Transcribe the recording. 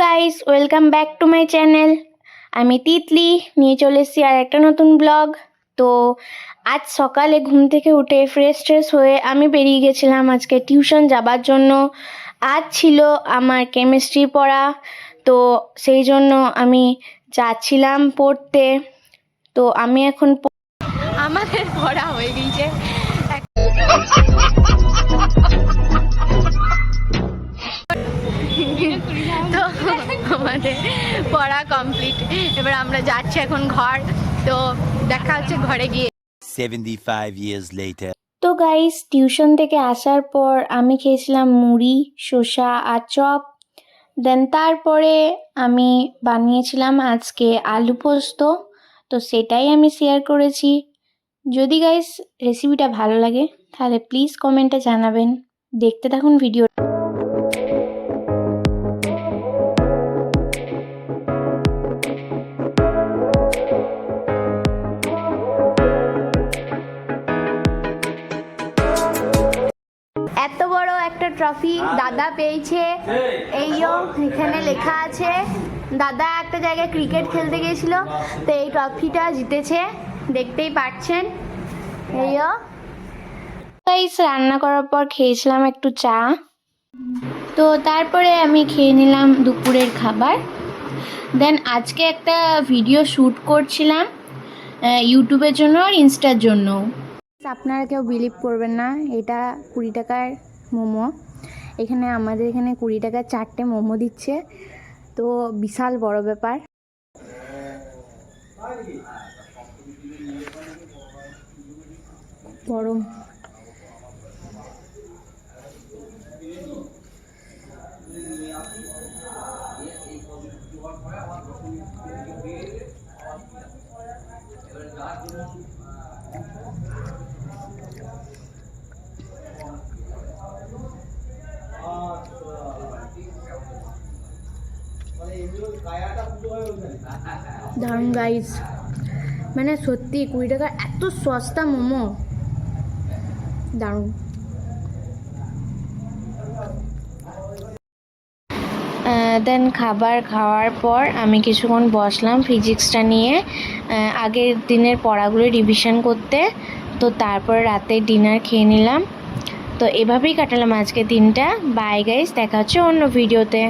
Guys, welcome back to my channel. আমি তিতলি নিয়ে চলে এসেছি আর একটা নতুন ব্লগ। তো আজ সকালে ঘুম থেকে উঠে ফ্রেশ হয়ে আমি বেরিয়ে গেছিলাম আজকে টিউশন যাবার জন্য। আজ ছিল আমার কেমিস্ট্রি পড়া, তো সেই জন্য আমি যাচ্ছিলাম পড়তে। তো আমি এখন আমাদের পড়া হয়ে গিয়েছে, তো আমাদের পড়া কমপ্লিট। এবার আমরা যাচ্ছি এখন ঘর, তো দেখা হচ্ছে ঘরে গিয়ে। 75 years later. তো গাইস, টিউশন থেকে আসার পর আমি খেয়েছিলাম মুড়ি, শসা আর চপ। দেন তারপরে আমি বানিয়েছিলাম আজকে আলু পোস্ত, তো সেটাই আমি শেয়ার করেছি। যদি গাইস রেসিপিটা ভালো লাগে তাহলে প্লিজ কমেন্টে জানাবেন। দেখতে থাকুন ভিডিও। এত বড় একটা ট্রফি দাদা পেয়েছে, এইও এখানে লেখা আছে। দাদা একটা জায়গায় ক্রিকেট খেলতে গিয়েছিল, তো এই ট্রফিটা জিতেছে, দেখতেই পাচ্ছেন। এইও গাইস, রান্না করার পর খেয়েছিলাম একটু চা। তো তারপরে আমি খেয়ে নিলাম দুপুরের খাবার। দেন আজকে একটা ভিডিও শ্যুট করছিলাম ইউটিউবের জন্য আর ইনস্টার জন্য। আপনারা কেউ বিলিভ করবেন না, এটা 20 টাকার মোমো। এখানে আমাদের এখানে 20 টাকার 4টে মোমো দিচ্ছে, তো বিশাল বড় ব্যাপার। গরম। দারুণ গাইস, মানে সত্যি 20 টাকার এত সস্তা মোমো, দারুণ। দেন খাবার খাওয়ার পর আমি কিছুক্ষণ বসলাম ফিজিক্সটা নিয়ে, আগের দিনের পড়াগুলো রিভিশন করতে। তো তারপর রাতে ডিনার খেয়ে নিলাম। তো এভাবেই কাটালাম আজকে দিনটা। বাই গাইস, দেখা হচ্ছে অন্য ভিডিওতে।